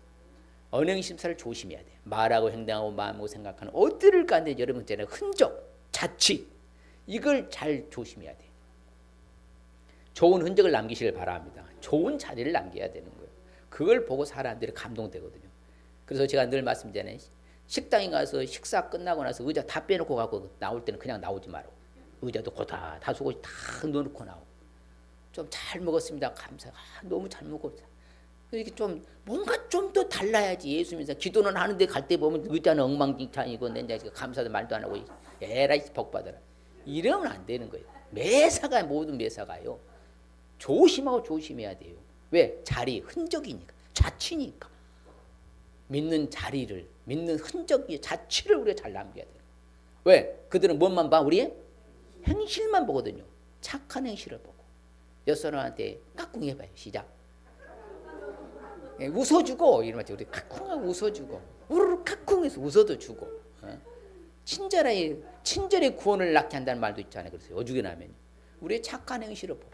언행심사를 조심해야 돼요. 말하고 행동하고 마음하고 생각하는 어디를 가는데 여러분 있잖아요. 흔적, 자취 이걸 잘 조심해야 돼요. 좋은 흔적을 남기시길 바랍니다. 좋은 자리를 남겨야 되는 거예요. 그걸 보고 사람들이 감동되거든요. 그래서 제가 늘 말씀드리잖아요. 식당에 가서 식사 끝나고 나서 의자 다 빼놓고 가고 나올 때는 그냥 나오지 말고 의자도 고다 속옷이 다 넣어놓고 나오고 좀 잘 먹었습니다. 감사. 너무 잘 먹었어. 이렇게 좀 뭔가 좀 더 달라야지. 예수님께서 기도는 하는데 갈 때 보면 의자는 엉망진창이고 내 이제 감사도 말도 안 하고 에라이 복 받아라. 이러면 안 되는 거예요. 매사가 모든 매사가요. 조심하고 조심해야 돼요. 왜? 자리 흔적이니까 자취니까 믿는 자리를 믿는 흔적이 자취를 우리가 잘 남겨야 돼요. 왜? 그들은 뭔만 봐? 우리의 행실만 보거든요. 착한 행실을 보고 여사람한테 까꿍 해봐요. 시작. 웃어주고 이러면 우리 까꿍하고 웃어주고 우르르 까꿍해서 웃어도 주고 친절히 구원을 낳게 한다는 말도 있잖아요. 그래서 오죽에 나면 우리의 착한 행실을 보고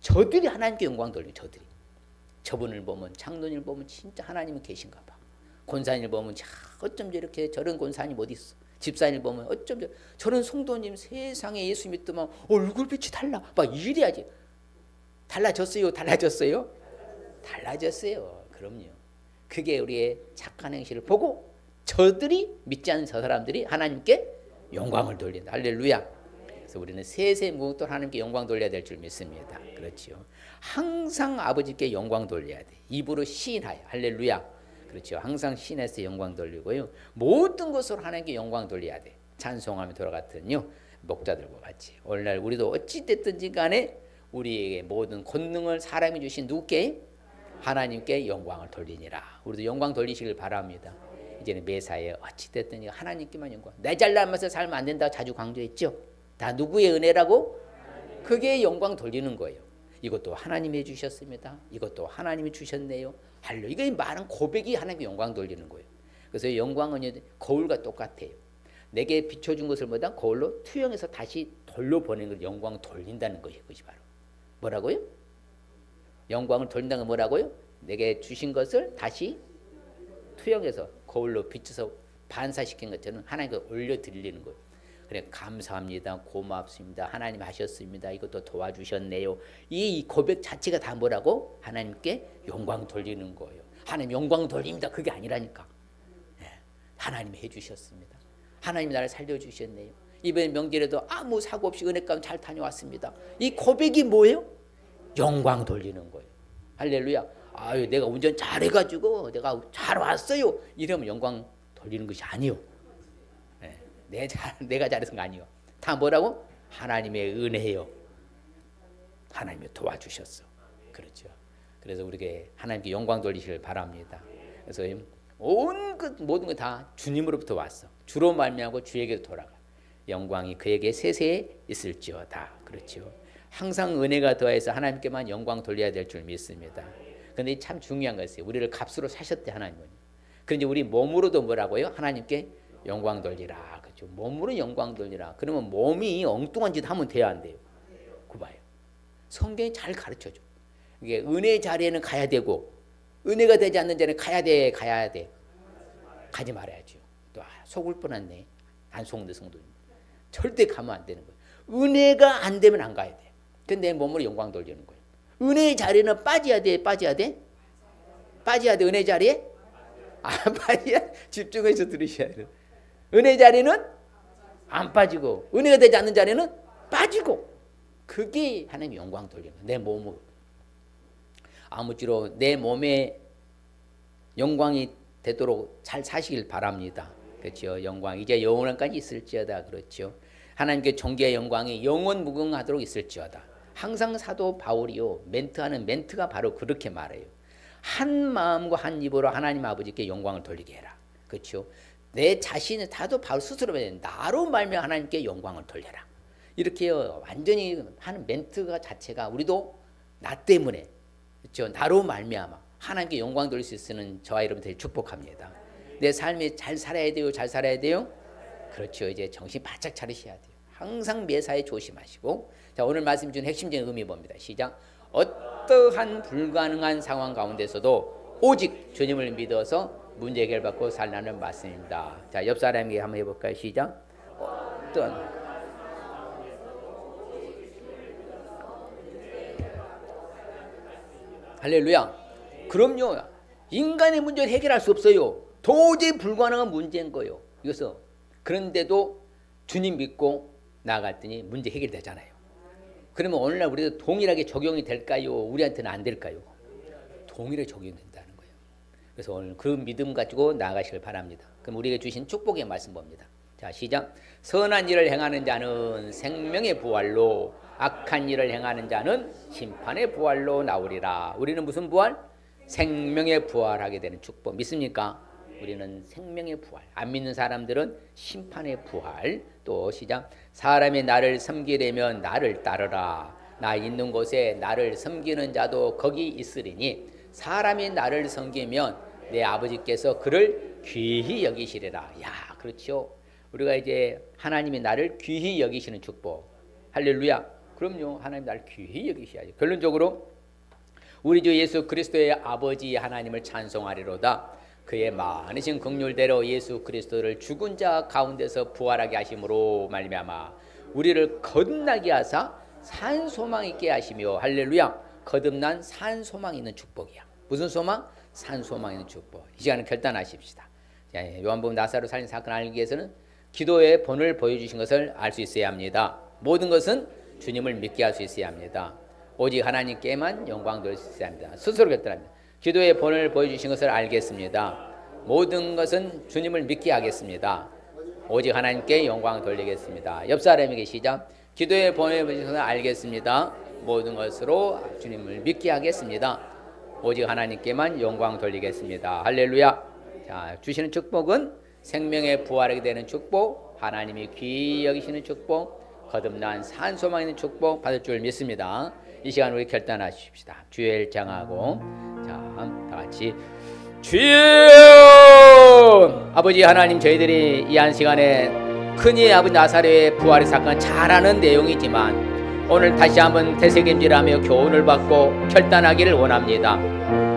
저들이 하나님께 영광 돌리고 저분을 보면 장로님을 보면 진짜 하나님은 계신가 봐. 권사님을 보면 어쩜 저렇게 저런 권사님 어디 있어. 집사님을 보면 어쩜 저런 성도님 세상에 예수 믿더만 얼굴빛이 달라. 막 이래야지. 달라졌어요? 달라졌어요. 그럼요. 그게 우리의 착한 행실을 보고 저들이 믿지 않는 저 사람들이 하나님께 영광을 돌린다. 할렐루야. 그래서 우리는 세세무도 하나님께 영광 돌려야 될 줄 믿습니다. 그렇죠. 항상 아버지께 영광 돌려야 돼. 입으로 시인하여. 할렐루야. 그렇죠. 항상 시인해서 영광 돌리고요. 모든 것으로 하나님께 영광 돌려야 돼. 찬송하며 돌아갔더니요. 목자들과 같이. 오늘날 우리도 어찌됐든지 간에 우리에게 모든 권능을 사람이 주신 누구께? 하나님께 영광을 돌리니라. 우리도 영광 돌리시길 바랍니다. 이제는 매사에 어찌됐든 하나님께만 영광. 내 잘나면서 살면 안 된다고 자주 강조했죠. 다 누구의 은혜라고? 그게 영광 돌리는 거예요. 이것도 하나님이 해주셨습니다. 이것도 하나님이 주셨네요. 할렐루야. 이게 많은 고백이 하나님께 영광 돌리는 거예요. 그래서 영광은 거울과 똑같아요. 내게 비춰준 것을 뭐다? 거울로 투영해서 다시 돌려보내는 걸 영광 돌린다는 것이 그것이 바로 뭐라고요? 영광을 돌린다는 건 뭐라고요? 내게 주신 것을 다시 투영해서 거울로 비춰서 반사시킨 것처럼 하나님께 올려드리는 거예요. 그래 감사합니다. 고맙습니다. 하나님 하셨습니다. 이것도 도와주셨네요. 이 고백 자체가 다 뭐라고? 하나님께 영광 돌리는 거예요. 하나님 영광 돌립니다. 그게 아니라니까. 하나님이 해주셨습니다. 하나님이 나를 살려주셨네요. 이번에 명절에도 아무 사고 없이 은혜 가운데 잘 다녀왔습니다. 이 고백이 뭐예요? 영광 돌리는 거예요. 할렐루야. 아유 내가 운전 잘해가지고 내가 잘 왔어요. 이러면 영광 돌리는 것이 아니요. 내가 잘해서 거 아니요. 다 뭐라고? 하나님의 은혜요. 하나님이 도와주셨어. 그렇죠. 그래서 우리에게 하나님께 영광 돌리시길 바랍니다. 그래서 온 모든 것 다 주님으로부터 왔어. 주로 말미암고 주에게로 돌아가. 영광이 그에게 세세에 있을지어다. 그렇죠. 항상 은혜가 더해서 하나님께만 영광 돌려야 될 줄 믿습니다. 그런데 참 중요한 것이에요. 우리를 값으로 사셨대 하나님은. 그런데 우리 몸으로도 뭐라고요? 하나님께 영광 돌리라. 그렇죠. 몸으로 영광 돌리라. 그러면 몸이 엉뚱한 짓 하면 돼야 안 돼요? 그 봐요. 성경이 잘 가르쳐줘. 이게 은혜 자리에는 가야 되고 은혜가 되지 않는 자리에 가야 돼. 가지 말아야죠. 또 속을 뻔했네. 안 속는데 성도님. 절대 가면 안 되는 거예요. 은혜가 안 되면 안 가야 돼. 근데 내 몸으로 영광 돌리는 거예요. 은혜 자리는 빠져야 돼. 은혜 자리에? 빠져야 집중해서 들으셔야 돼요. 은혜 자리는 안 빠지고 은혜가 되지 않는 자리는 빠지고 그게 하나님 영광 돌리는 거예요. 내 몸으로. 아무쪼록 내 몸에 영광이 되도록 잘 사시길 바랍니다. 그렇죠. 영광 이제 영원까지 있을지어다. 그렇죠. 하나님께 존귀의 영광이 영원 무궁하도록 있을지어다. 항상 사도 바울이요 멘트하는 멘트가 바로 그렇게 말해요. 한 마음과 한 입으로 하나님 아버지께 영광을 돌리게 해라. 그렇죠. 내 자신을 사도 바울 스스로 나로 말며 하나님께 영광을 돌려라. 이렇게 완전히 하는 멘트가 자체가 우리도 나 때문에 그렇죠. 나로 말미암아 하나님께 영광 돌릴 수 있는 저와 여러분들이 축복합니다. 내 삶이 잘 살아야 돼요. 그렇죠. 이제 정신 바짝 차리셔야 돼요. 항상 매사에 조심하시고. 자, 오늘 말씀 준 핵심적인 의미 봅니다. 시작. 어떠한 불가능한 상황 가운데서도 오직 주님을 믿어서 문제 해결받고 살라는 말씀입니다. 자, 옆 사람에게 한번 해볼까요? 시작. 어떤 할렐루야. 그럼요. 인간의 문제를 해결할 수 없어요. 도저히 불가능한 문제인 거예요. 이것은 그런데도 주님 믿고 나아갔더니 문제 해결되잖아요. 그러면 오늘날 우리도 동일하게 적용이 될까요? 우리한테는 안 될까요? 동일하게 적용된다는 거예요. 그래서 오늘 그 믿음 가지고 나아가시길 바랍니다. 그럼 우리에게 주신 축복의 말씀 봅니다. 자, 시작. 선한 일을 행하는 자는 생명의 부활로 악한 일을 행하는 자는 심판의 부활로 나오리라. 우리는 무슨 부활? 생명의 부활하게 되는 축복. 믿습니까? 우리는 생명의 부활. 안 믿는 사람들은 심판의 부활. 또 시작. 사람이 나를 섬기려면 나를 따르라. 나 있는 곳에 나를 섬기는 자도 거기 있으리니 사람이 나를 섬기면 내 아버지께서 그를 귀히 여기시리라. 야, 그렇죠. 우리가 이제 하나님이 나를 귀히 여기시는 축복. 할렐루야. 그럼요. 하나님 나를 귀히 여기셔야죠. 결론적으로 우리 주 예수 그리스도의 아버지 하나님을 찬송하리로다. 그의 많으신 긍휼대로 예수 그리스도를 죽은 자 가운데서 부활하게 하심으로 말미암아 우리를 거듭나게 하사 산 소망 있게 하시며 할렐루야. 거듭난 산 소망 있는 축복이야. 무슨 소망? 산 소망 있는 축복. 이 시간은 결단하십시다. 요한복음 나사로 살린 사건 알기 위해서는 기도의 본을 보여주신 것을 알 수 있어야 합니다. 모든 것은 주님을 믿게 할 수 있어야 합니다. 오직 하나님께만 영광 돌릴 수 있어야 합니다. 스스로 결단합니다. 기도의 본을 보여주신 것을 알겠습니다. 모든 것은 주님을 믿게 하겠습니다. 오직 하나님께 영광 돌리겠습니다. 옆 사람에게 시작. 기도의 본을 보여주신 것을 알겠습니다. 모든 것으로 주님을 믿게 하겠습니다. 오직 하나님께만 영광 돌리겠습니다. 할렐루야. 자, 주시는 축복은 생명의 부활하게 되는 축복, 하나님이 귀히 여기시는 축복, 거듭난 산 소망 있는 축복 받을 줄 믿습니다. 이 시간 우리 결단하십시다. 주의 일장하고 자, 다 같이 주여! 아버지 하나님, 저희들이 이 한 시간에 큰이 아버지 나사렛의 부활의 사건 잘 아는 내용이지만 오늘 다시 한번 되새김질하며 교훈을 받고 결단하기를 원합니다.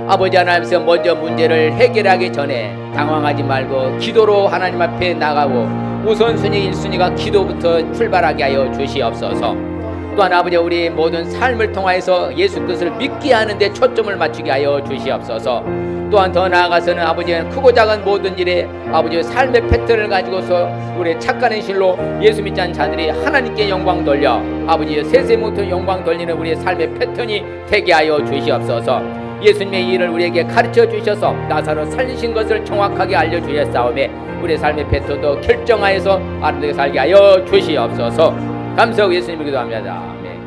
아버지 하나님께서 먼저 문제를 해결하기 전에 당황하지 말고 기도로 하나님 앞에 나가고 우선순위 1순위가 기도부터 출발하게 하여 주시옵소서. 또한 아버지 우리 모든 삶을 통하여서 예수 그리스도를 믿게 하는 데 초점을 맞추게 하여 주시옵소서. 또한 더 나아가서는 아버지 크고 작은 모든 일에 아버지의 삶의 패턴을 가지고서 우리 착한 실로 예수 믿지 않는 자들이 하나님께 영광 돌려 아버지의 세세모터 영광 돌리는 우리의 삶의 패턴이 되게 하여 주시옵소서. 예수님의 일을 우리에게 가르쳐 주셔서 나사로 살리신 것을 정확하게 알려주셨사오매 우리의 삶의 패턴도 결정하여서 아름답게 살게 하여 주시옵소서. 감사하고 예수님을 기도합니다. 아멘.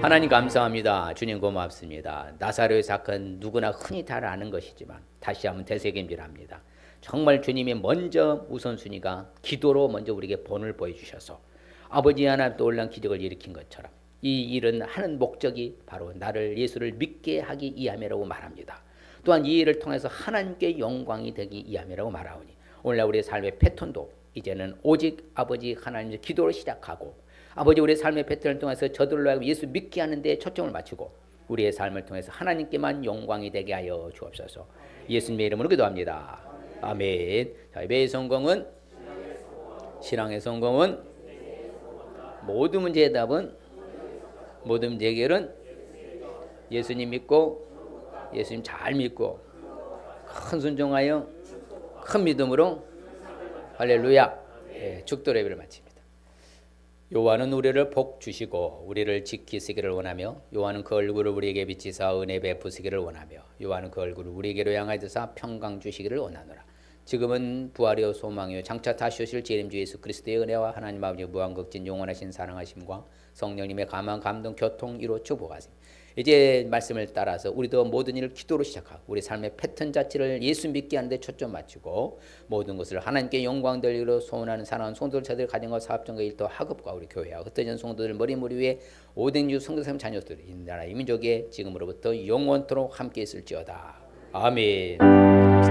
하나님 감사합니다. 주님 고맙습니다. 나사로의 사건 누구나 흔히 잘 아는 것이지만 다시 한번 되새김질합니다. 정말 주님이 먼저 우선순위가 기도로 먼저 우리에게 본을 보여주셔서 아버지 하나님 떠올란 기적을 일으킨 것처럼 이 일은 하는 목적이 바로 나를 예수를 믿게 하기 위함이라고 말합니다. 또한 이 일을 통해서 하나님께 영광이 되기 위함이라고 말하오니 오늘날 우리의 삶의 패턴도 이제는 오직 아버지 하나님의 기도로 시작하고 아버지 우리의 삶의 패턴을 통해서 저들로 하여금 예수 믿게 하는 데 초점을 맞추고 우리의 삶을 통해서 하나님께만 영광이 되게 하여 주옵소서. 예수님의 이름으로 기도합니다. 아멘. 자, 예배의 성공은 신앙의 성공은 모든 문제의 답은 모든 문제 해결은 예수님 믿고 예수님 잘 믿고 큰 순종하여 큰 믿음으로 할렐루야. 축도 예배를 마칩니다. 요한은 우리를 복 주시고 우리를 지키시기를 원하며 요한은 그 얼굴을 우리에게 비치사 은혜 베푸시기를 원하며 요한은 그 얼굴을 우리에게로 향하여 드사 평강 주시기를 원하노라. 지금은 부활이요 소망이요 장차 다시 오실 제 이름 주 예수 그리스도의 은혜와 하나님 아버지 무한극진 영원하신 사랑하심과 성령님의 감화 감동 교통 이루 축복하십니다. 이제 말씀을 따라서 우리도 모든 일을 기도로 시작하고 우리 삶의 패턴 자체를 예수 믿게 하는 데 초점 맞추고 모든 것을 하나님께 영광 돌리기로 소원하는 사랑하는 성도들 가정과 사업장과 일도 학업과 우리 교회와 흩어진 성도들 머리머리 위에 오뎅주 성도님 자녀들 이 나라 이 민족에 지금으로부터 영원토록 함께 있을지어다. 아멘.